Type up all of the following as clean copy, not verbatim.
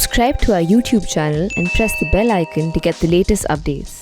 Subscribe to our YouTube channel and press the bell icon to get the latest updates.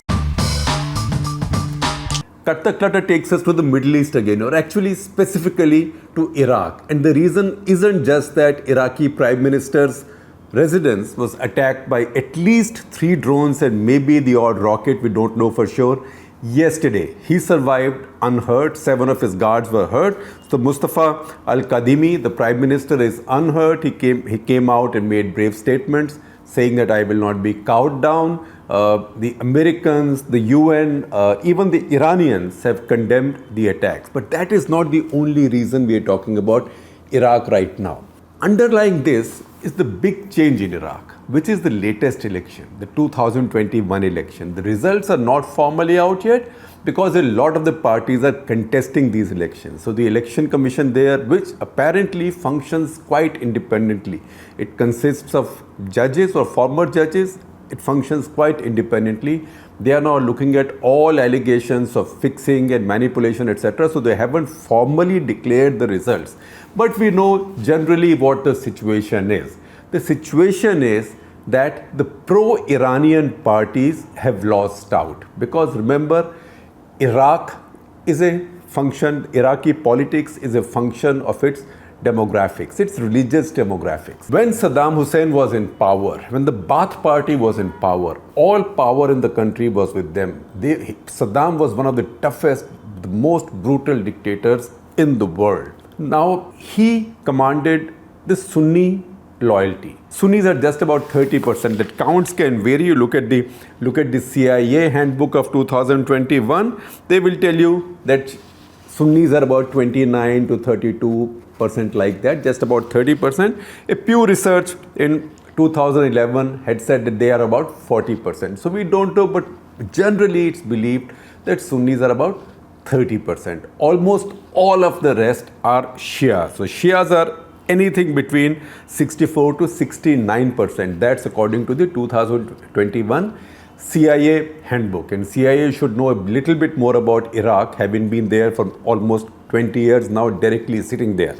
Cut the Clutter takes us to the Middle East again, or actually specifically to Iraq. And the reason isn't just that Iraqi Prime Minister's residence was attacked by at least 3 drones and maybe the odd rocket, we don't know for sure. Yesterday, he survived unhurt. 7 of his guards were hurt. So Mustafa Al-Kadhimi, the Prime Minister, is unhurt. He came out and made brave statements saying that I will not be cowed down. The Americans, the UN, even the Iranians have condemned the attacks. But that is not the only reason we are talking about Iraq right now. Underlying this is the big change in Iraq, which is the latest election, the 2021 election. The results are not formally out yet because a lot of the parties are contesting these elections. So the election commission there, which apparently functions quite independently, it consists of judges or former judges. It functions quite independently. They are now looking at all allegations of fixing and manipulation, etc. So they haven't formally declared the results. But we know generally what the situation is. The situation is that the pro-Iranian parties have lost out. Because remember, Iraqi politics is a function of its demographics, its religious demographics. When Saddam Hussein was in power, when the Ba'ath Party was in power, all power in the country was with them. Saddam was one of the toughest, the most brutal dictators in the world. Now, he commanded the Sunni loyalty. Sunnis are just about 30%. That counts can vary. You look at the CIA handbook of 2021. They will tell you that Sunnis are about 29 to 32%, like that, just about 30%. A Pew Research in 2011 had said that they are about 40%. So we don't know, but generally it's believed that Sunnis are about 30%. Almost all of the rest are Shia. So Shias are anything between 64 to 69%. That's according to the 2021 CIA handbook. And CIA should know a little bit more about Iraq, having been there for almost 20 years now, directly sitting there.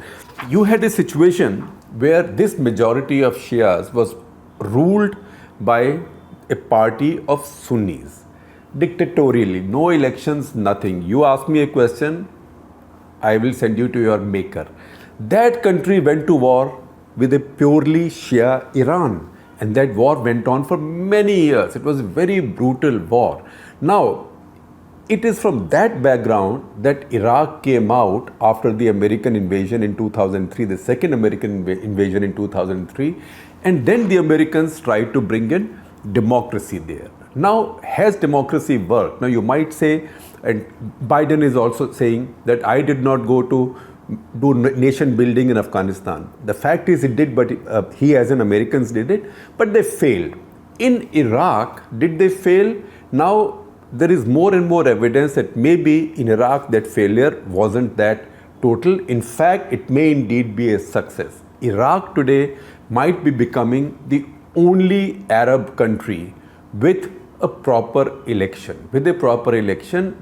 You had a situation where this majority of Shias was ruled by a party of Sunnis, dictatorially, no elections, nothing. You ask me a question, I will send you to your maker. That country went to war with a purely Shia Iran, and that war went on for many years. It was a very brutal war. Now, it is from that background that Iraq came out after the American invasion in 2003, the second American invasion in 2003, and then the Americans tried to bring in democracy there. Now, has democracy worked? Now, you might say, and Biden is also saying that I did not go to do nation building in Afghanistan. The fact is it did, but he as an Americans did it, but they failed. In Iraq, did they fail? Now, there is more and more evidence that maybe in Iraq that failure wasn't that total. In fact, it may indeed be a success. Iraq today might be becoming the only Arab country with a proper election,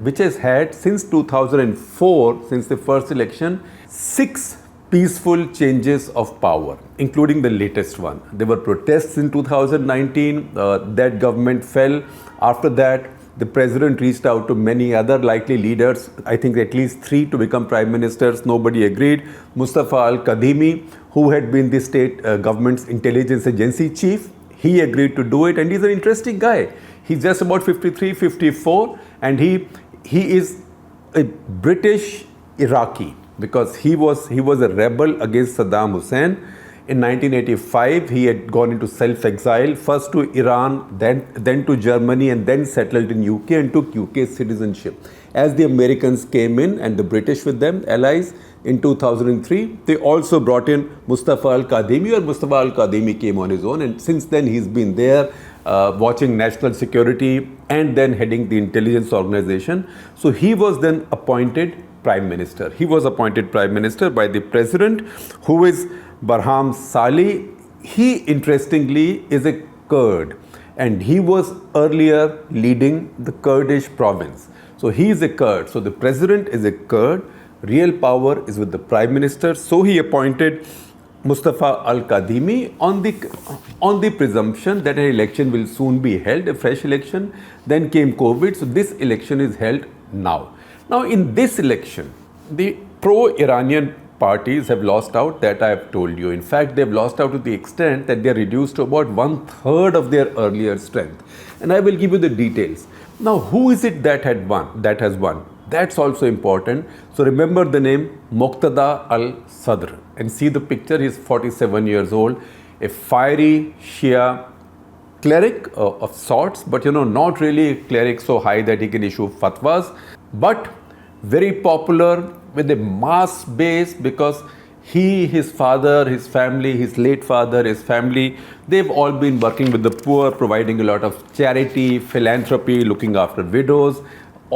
which has had since 2004, since the first election, 6 peaceful changes of power, including the latest one. There were protests in 2019, that government fell. After that, the president reached out to many other likely leaders, I think at least 3 to become prime ministers. Nobody agreed. Mustafa Al-Kadhimi, who had been the state government's intelligence agency chief, he agreed to do it, and he's an interesting guy. He's just about 53, 54, and he is a British Iraqi because he was a rebel against Saddam Hussein. In 1985, he had gone into self-exile, first to Iran, then to Germany, and then settled in UK and took UK citizenship. As the Americans came in and the British with them, allies, in 2003, they also brought in Mustafa Al-Kadhimi, or Mustafa Al-Kadhimi came on his own, and since then he's been there watching national security and then heading the intelligence organization. So he was then appointed Prime Minister. He was appointed Prime Minister by the President, who is Barham Salih. He, interestingly, is a Kurd, and he was earlier leading the Kurdish province. So he is a Kurd. So the President is a Kurd. Real power is with the Prime Minister. So he appointed Mustafa Al-Kadhimi on the presumption that an election will soon be held, a fresh election. Then came COVID, so this election is held now. Now in this election, the pro-Iranian parties have lost out, that I have told you. In fact, they've lost out to the extent that they are reduced to about 1/3 of their earlier strength. And I will give you the details. Now, who is it that has won? That's also important. So remember the name Muqtada al-Sadr and see the picture. He's 47 years old, a fiery Shia cleric of sorts, but not really a cleric so high that he can issue fatwas, but very popular with a mass base because he, his father, his family, his late father, his family, they've all been working with the poor, providing a lot of charity, philanthropy, looking after widows,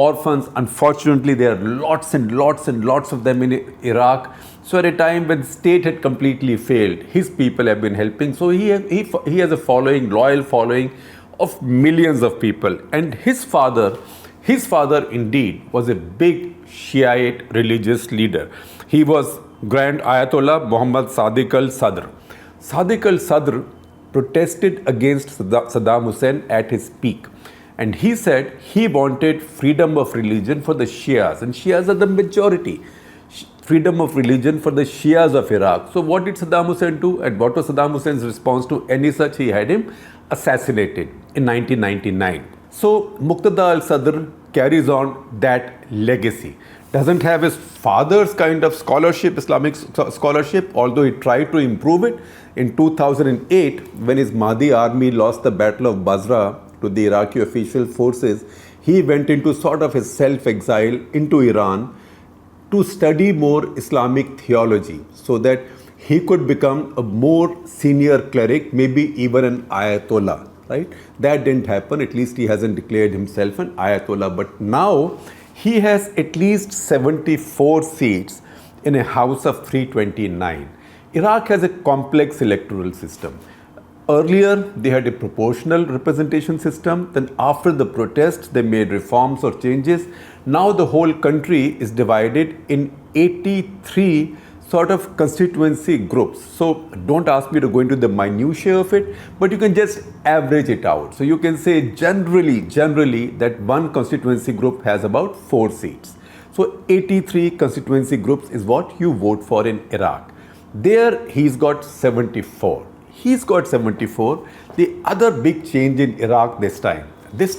orphans. Unfortunately, there are lots and lots and lots of them in Iraq. So at a time when state had completely failed, his people have been helping. So he has a following, loyal following of millions of people. And his father indeed was a big Shiite religious leader. He was Grand Ayatollah Muhammad Sadiq al-Sadr. Sadiq al-Sadr protested against Saddam Hussein at his peak. And he said he wanted freedom of religion for the Shias. And Shias are the majority. Freedom of religion for the Shias of Iraq. So what did Saddam Hussein do? And what was Saddam Hussein's response to any such? He had him assassinated in 1999. So Muqtada al-Sadr carries on that legacy. Doesn't have his father's kind of scholarship, Islamic scholarship, although he tried to improve it. In 2008, when his Mahdi army lost the Battle of Basra to the Iraqi official forces, he went into sort of his self-exile into Iran to study more Islamic theology so that he could become a more senior cleric, maybe even an Ayatollah. Right? That didn't happen. At least he hasn't declared himself an Ayatollah. But now he has at least 74 seats in a house of 329. Iraq has a complex electoral system. Earlier, they had a proportional representation system. Then after the protests, they made reforms or changes. Now the whole country is divided in 83 sort of constituency groups. So don't ask me to go into the minutiae of it, but you can just average it out. So you can say generally that one constituency group has about 4 seats. So 83 constituency groups is what you vote for in Iraq. There he's got 74. The other big change in Iraq this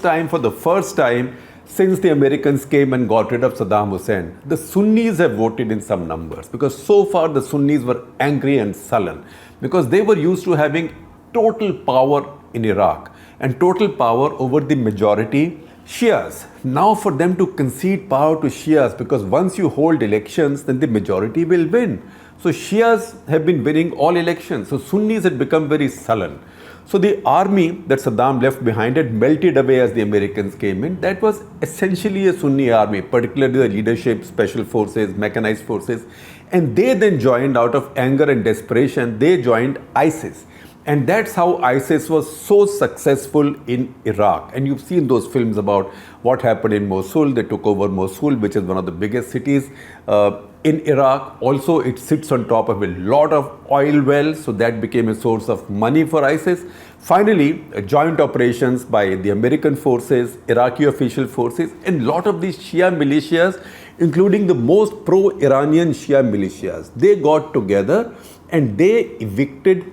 time for the first time since the Americans came and got rid of Saddam Hussein, the Sunnis have voted in some numbers, because so far the Sunnis were angry and sullen because they were used to having total power in Iraq and total power over the majority Shias. Now for them to concede power to Shias, because once you hold elections, then the majority will win. So Shias have been winning all elections. So Sunnis had become very sullen. So the army that Saddam left behind had melted away as the Americans came in. That was essentially a Sunni army, particularly the leadership, special forces, mechanized forces. And they then joined, out of anger and desperation, they joined ISIS. And that's how ISIS was so successful in Iraq. And you've seen those films about what happened in Mosul. They took over Mosul, which is one of the biggest cities in Iraq. Also, it sits on top of a lot of oil wells, so that became a source of money for ISIS. Finally, joint operations by the American forces, Iraqi official forces, and a lot of these Shia militias, including the most pro-Iranian Shia militias, they got together and they evicted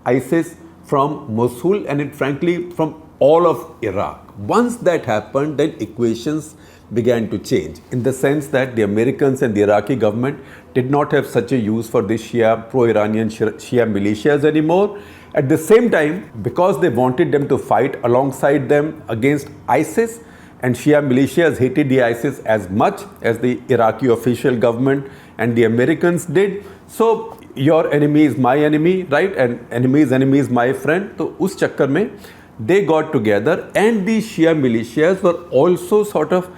ISIS from Mosul and frankly from all of Iraq. Once that happened, then equations began to change, in the sense that the Americans and the Iraqi government did not have such a use for these pro-Iranian Shia militias anymore. At the same time, because they wanted them to fight alongside them against ISIS, and Shia militias hated the ISIS as much as the Iraqi official government and the Americans did. So your enemy is my enemy, right? And enemy's enemy is my friend. So us chakkar mein they got together, and these Shia militias were also sort of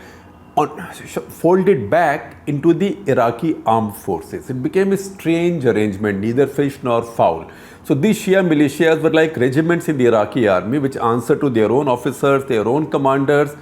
folded back into the Iraqi armed forces. It became a strange arrangement, neither fish nor fowl. So these Shia militias were like regiments in the Iraqi army, which answer to their own officers, their own commanders,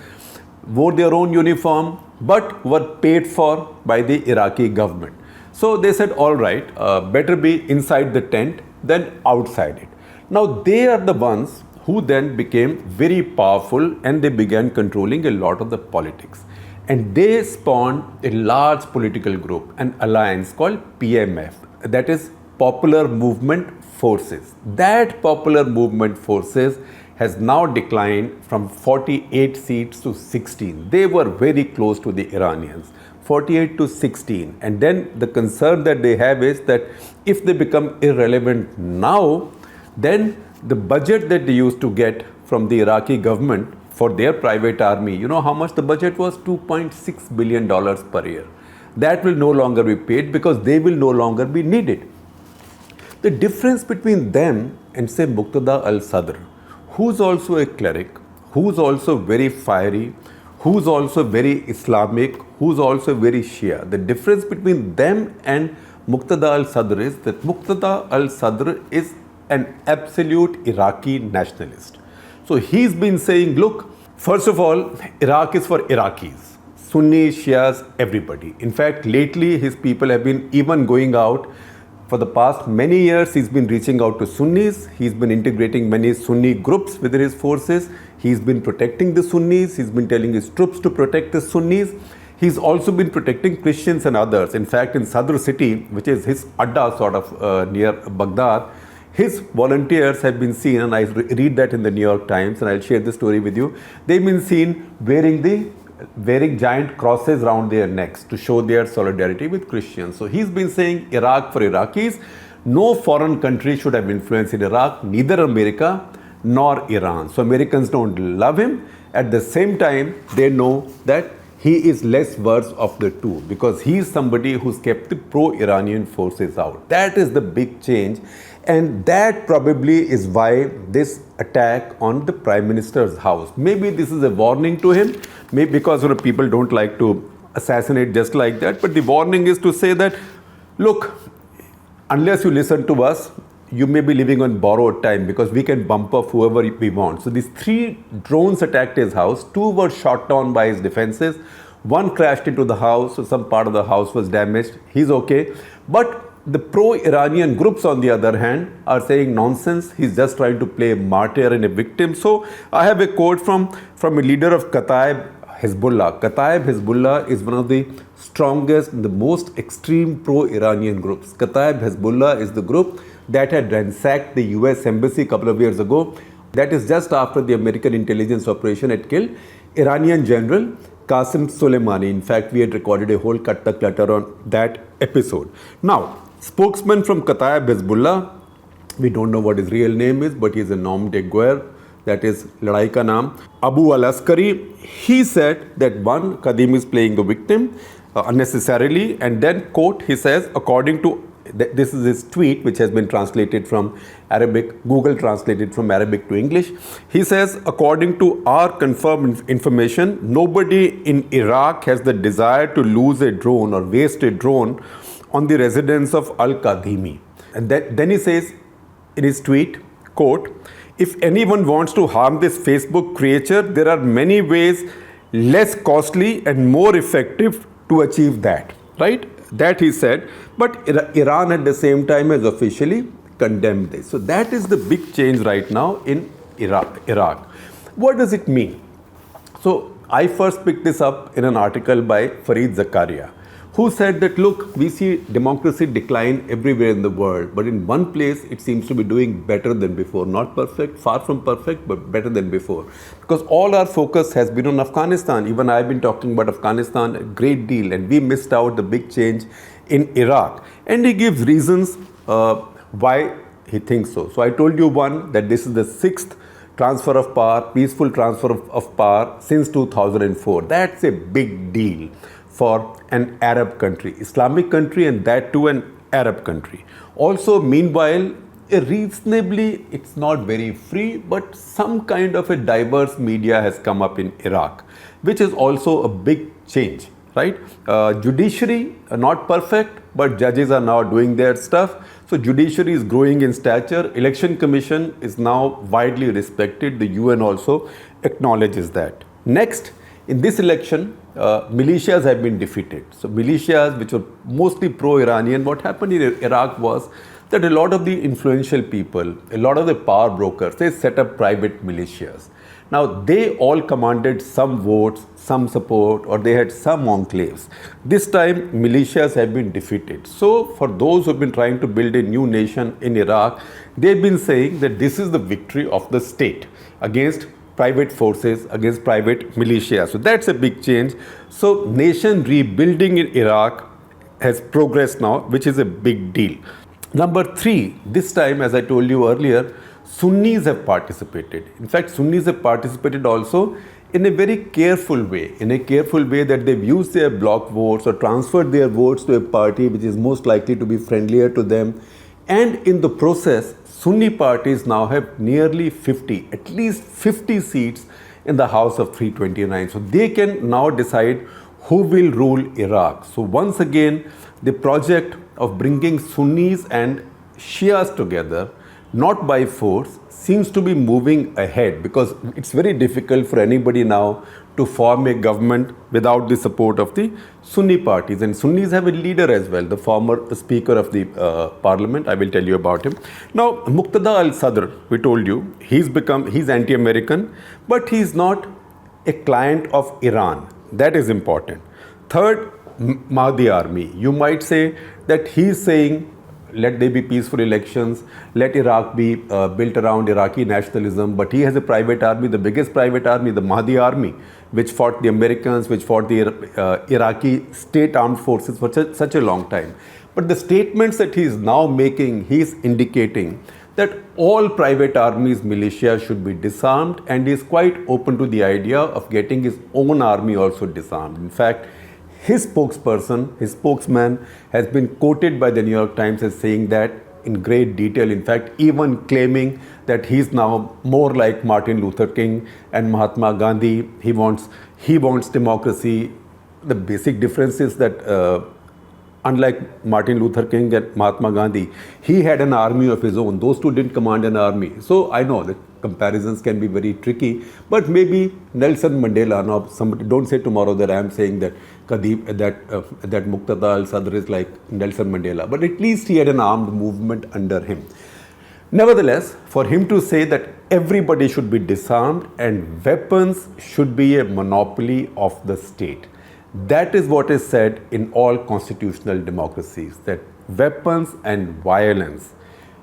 wore their own uniform, but were paid for by the Iraqi government. So they said, all right, better be inside the tent than outside it. Now they are the ones who then became very powerful and they began controlling a lot of the politics. And they spawned a large political group, an alliance called PMF, that is Popular Movement Forces. That Popular Movement Forces has now declined from 48 seats to 16. They were very close to the Iranians, 48 to 16. And then the concern that they have is that if they become irrelevant now, then the budget that they used to get from the Iraqi government for their private army, you know how much the budget was? $2.6 billion per year. That will no longer be paid because they will no longer be needed. The difference between them and say Muqtada al-Sadr, who's also a cleric, who's also very fiery, who's also very Islamic, who's also very Shia. The difference between them and Muqtada al-Sadr is that Muqtada al-Sadr is an absolute Iraqi nationalist. So he's been saying, look, first of all, Iraq is for Iraqis, Sunni, Shias, everybody. In fact, lately his people have been even going out. For the past many years, he's been reaching out to Sunnis. He's been integrating many Sunni groups within his forces. He's been protecting the Sunnis. He's been telling his troops to protect the Sunnis. He's also been protecting Christians and others. In fact, in Sadr city, which is his adda sort of near Baghdad, his volunteers have been seen, and I read that in the New York Times, and I'll share the story with you. They've been seen wearing giant crosses around their necks to show their solidarity with Christians. So he's been saying Iraq for Iraqis. No foreign country should have influence in Iraq, neither America nor Iran. So Americans don't love him. At the same time, they know that he is less worse of the two because he is somebody who's kept the pro-Iranian forces out. That is the big change. And that probably is why this attack on the Prime Minister's house. Maybe this is a warning to him, maybe because people don't like to assassinate just like that. But the warning is to say that, look, unless you listen to us, you may be living on borrowed time because we can bump off whoever we want. So these 3 drones attacked his house. 2 were shot down by his defenses. 1 crashed into the house, so some part of the house was damaged. He's okay. But the pro-Iranian groups, on the other hand, are saying nonsense. He's just trying to play a martyr and a victim. So I have a quote from a leader of Kataib Hezbollah. Kataib Hezbollah is one of the strongest, the most extreme pro-Iranian groups. Kataib Hezbollah is the group that had ransacked the US embassy a couple of years ago. That is just after the American intelligence operation had killed Iranian General Qasem Soleimani. In fact, we had recorded a whole Katta Clutter on that episode. Now, spokesman from Kataib Hezbollah, we don't know what his real name is, but he's a nom de guerre, that is Ladai Ka Naam, Abu al-Askari. He said that one, Qadim is playing the victim unnecessarily, and then, quote, he says, according to, this is his tweet which has been translated from Arabic, Google translated from Arabic to English. He says, according to our confirmed information, nobody in Iraq has the desire to lose a drone or waste a drone on the residence of Al-Kadhimi. And then he says in his tweet, quote, if anyone wants to harm this Facebook creature, there are many ways less costly and more effective to achieve that, right? That he said. But Iran at the same time has officially condemned this. So that is the big change right now in Iraq. What does it mean? So I first picked this up in an article by Fareed Zakaria, who said that, look, we see democracy decline everywhere in the world, but in one place it seems to be doing better than before. Not perfect, far from perfect, but better than before. Because all our focus has been on Afghanistan. Even I've been talking about Afghanistan a great deal, and we missed out the big change in Iraq. And he gives reasons why he thinks so. So I told you one, that this is the 6th transfer of power, peaceful transfer of power since 2004. That's a big deal for an Arab country, Islamic country, and that too an Arab country. Also, meanwhile, a reasonably, it's not very free, but some kind of a diverse media has come up in Iraq, which is also a big change, right? Judiciary, not perfect, but judges are now doing their stuff. So judiciary is growing in stature. Election Commission is now widely respected. The UN also acknowledges that. Next, In this election, militias have been defeated. So militias, which were mostly pro-Iranian, what happened in Iraq was that a lot of the influential people, a lot of the power brokers, they set up private militias. Now, they all commanded some votes, some support, or they had some enclaves. This time, militias have been defeated. So, for those who have been trying to build a new nation in Iraq, they've been saying that this is the victory of the state against private forces, against private militias. So, that's a big change. So, nation rebuilding in Iraq has progressed now, which is a big deal. Number 3, this time, as I told you earlier, Sunnis have participated. In fact, Sunnis have participated also in a very careful way, that they've used their block votes or transferred their votes to a party which is most likely to be friendlier to them. And in the process, Sunni parties now have nearly 50, at least 50 seats in the House of 329. So they can now decide who will rule Iraq. So once again, the project of bringing Sunnis and Shias together, not by force, seems to be moving ahead, because it's very difficult for anybody now to form a government without the support of the Sunni parties. And Sunnis have a leader as well, the former Speaker of the Parliament. I will tell you about him. Now, Muqtada al-Sadr, we told you, he's anti-American, but he's not a client of Iran. That is important. Third, Mahdi army. You might say that he's saying, let there be peaceful elections, let Iraq be built around Iraqi nationalism, but he has a private army, the biggest private army, the Mahdi army, which fought the Americans, which fought the Iraqi state armed forces for such a long time. But the statements that he is now making, he is indicating that all private armies, militia should be disarmed, and he is quite open to the idea of getting his own army also disarmed. In fact, his spokesman has been quoted by the New York Times as saying that in great detail, in fact, even claiming that he's now more like Martin Luther King and Mahatma Gandhi. He wants democracy. The basic difference is that unlike Martin Luther King and Mahatma Gandhi, he had an army of his own. Those two didn't command an army. So I know that comparisons can be very tricky, but maybe Nelson Mandela. Now, somebody don't say tomorrow that I am saying that that Muqtada al-Sadr is like Nelson Mandela, but at least he had an armed movement under him. Nevertheless, for him to say that everybody should be disarmed and weapons should be a monopoly of the state, that is what is said in all constitutional democracies, that weapons and violence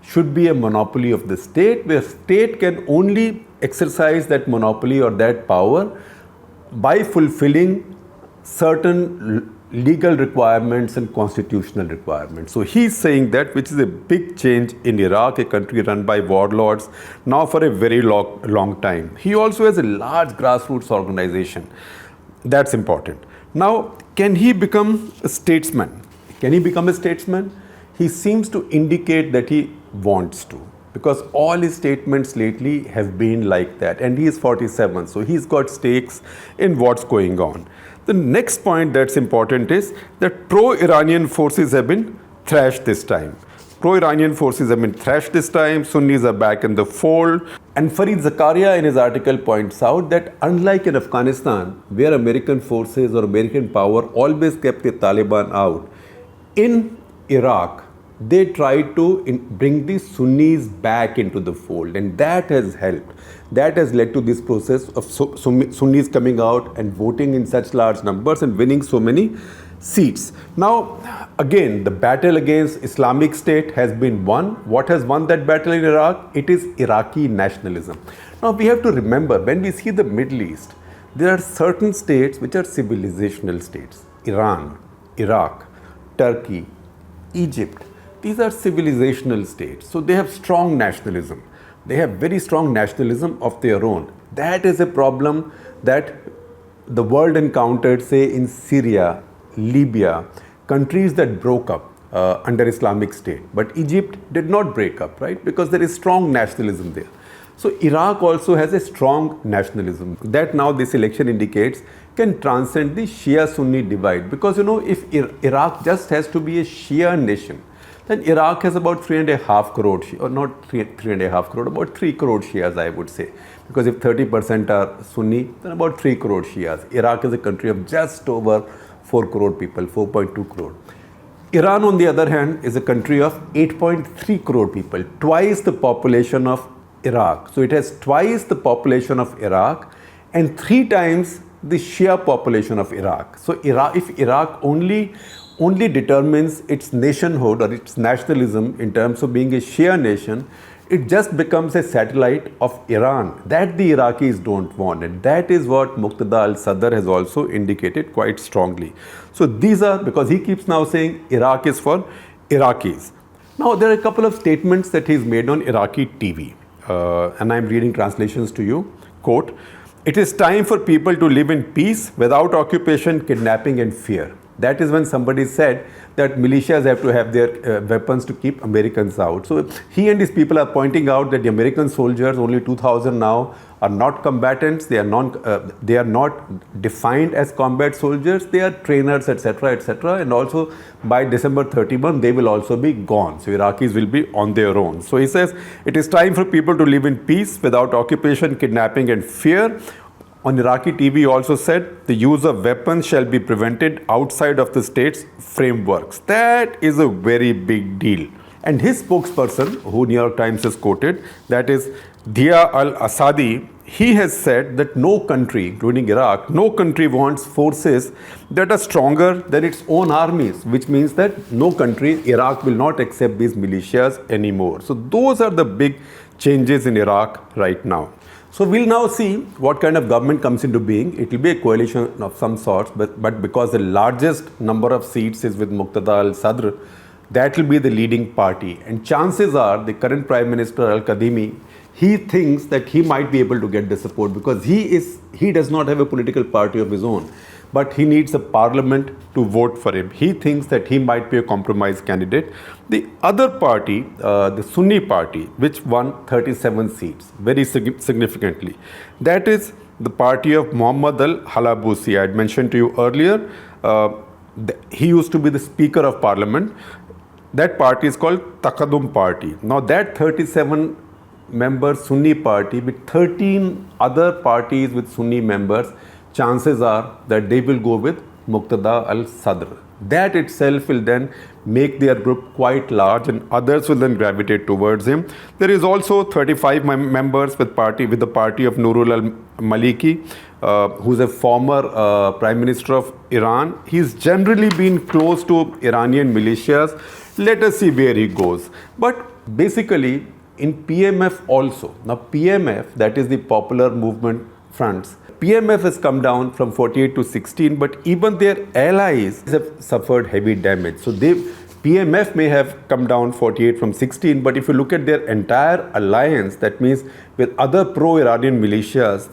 should be a monopoly of the state, where state can only exercise that monopoly or that power by fulfilling certain legal requirements and constitutional requirements. So he's saying that, which is a big change in Iraq, a country run by warlords now for a very long time. He also has a large grassroots organization. That's important. Now, can he become a statesman? He seems to indicate that he wants to, because all his statements lately have been like that, and he is 47, so he's got stakes in what's going on. The next point that's important is that pro-Iranian forces have been thrashed this time. Sunnis are back in the fold. And Fareed Zakaria in his article points out that unlike in Afghanistan, where American forces or American power always kept the Taliban out, in Iraq, they tried to bring the Sunnis back into the fold, and that has helped. That has led to this process of Sunnis coming out and voting in such large numbers and winning so many seats. Now, again, the battle against Islamic State has been won. What has won that battle in Iraq? It is Iraqi nationalism. Now, we have to remember, when we see the Middle East, there are certain states which are civilizational states. Iran, Iraq, Turkey, Egypt. These are civilizational states. So they have strong nationalism. They have very strong nationalism of their own. That is a problem that the world encountered, say, in Syria, Libya, countries that broke up under Islamic State. But Egypt did not break up, right? Because there is strong nationalism there. So Iraq also has a strong nationalism that now this election indicates can transcend the Shia-Sunni divide. Because, if Iraq just has to be a Shia nation, then Iraq has about 3.5 crore, or not 3.5 crore, about 3 crore Shias, I would say. Because if 30% are Sunni, then about 3 crore Shias. Iraq is a country of just over 4 crore people, 4.2 crore. Iran, on the other hand, is a country of 8.3 crore people, twice the population of Iraq. So it has twice the population of Iraq and 3 times the Shia population of Iraq. So if Iraq only determines its nationhood or its nationalism in terms of being a Shia nation, it just becomes a satellite of Iran that the Iraqis don't want. And that is what Muqtada al-Sadr has also indicated quite strongly. So these are, because he keeps now saying Iraq is for Iraqis. Now there are a couple of statements that he's made on Iraqi TV. And I'm reading translations to you. Quote, "It is time for people to live in peace without occupation, kidnapping and fear." That is when somebody said that militias have to have their weapons to keep Americans out. So he and his people are pointing out that the American soldiers, only 2,000 now, are not combatants. They are not defined as combat soldiers. They are trainers, etc., etc. And also by December 31, they will also be gone. So Iraqis will be on their own. So he says, it is time for people to live in peace without occupation, kidnapping and fear. On Iraqi TV, he also said the use of weapons shall be prevented outside of the state's frameworks. That is a very big deal. And his spokesperson, who New York Times has quoted, that is Dia al-Asadi, he has said that no country, including Iraq, no country wants forces that are stronger than its own armies, which means that no country, Iraq, will not accept these militias anymore. So those are the big changes in Iraq right now. So we'll now see what kind of government comes into being. It will be a coalition of some sorts, but because the largest number of seats is with Muqtada al-Sadr, that will be the leading party. And chances are the current Prime Minister al-Kadhimi, he thinks that he might be able to get the support because he does not have a political party of his own, but he needs a parliament to vote for him. He thinks that he might be a compromise candidate. The other party, the Sunni party, which won 37 seats very significantly, that is the party of Muhammad al-Halabusi. I had mentioned to you earlier, he used to be the Speaker of Parliament. That party is called Taqadum Party. Now that 37 member Sunni party with 13 other parties with Sunni members, chances are that they will go with Muqtada al-Sadr. That itself will then make their group quite large and others will then gravitate towards him. There is also 35 members with the party of Nurul al-Maliki, who's a former Prime Minister of Iran. He's generally been close to Iranian militias. Let us see where he goes. But basically, in PMF also, now PMF, that is the Popular Movement Fronts, PMF has come down from 48 to 16, but even their allies have suffered heavy damage. So PMF may have come down 48 from 16, but if you look at their entire alliance, that means with other pro-Iranian militias,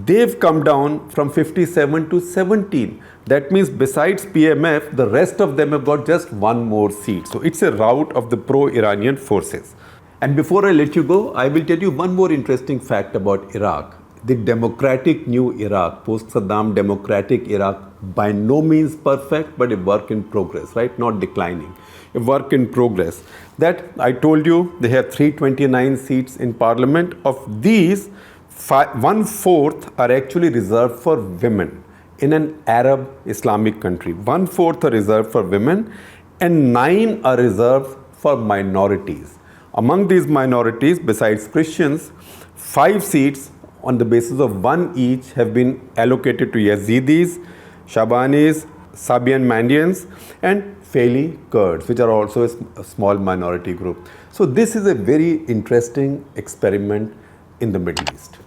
they've come down from 57 to 17. That means besides PMF, the rest of them have got just one more seat. So it's a rout of the pro-Iranian forces. And before I let you go, I will tell you one more interesting fact about Iraq. The democratic new Iraq, post-Saddam democratic Iraq, by no means perfect, but a work in progress, right? Not declining. A work in progress. That I told you, they have 329 seats in parliament. Of these, 1/4 are actually reserved for women in an Arab Islamic country. 1/4 are reserved for women and 9 are reserved for minorities. Among these minorities, besides Christians, 5 seats on the basis of 1 each have been allocated to Yazidis, Shabanis, Sabian Mandians and Faili Kurds, which are also a small minority group. So this is a very interesting experiment in the Middle East.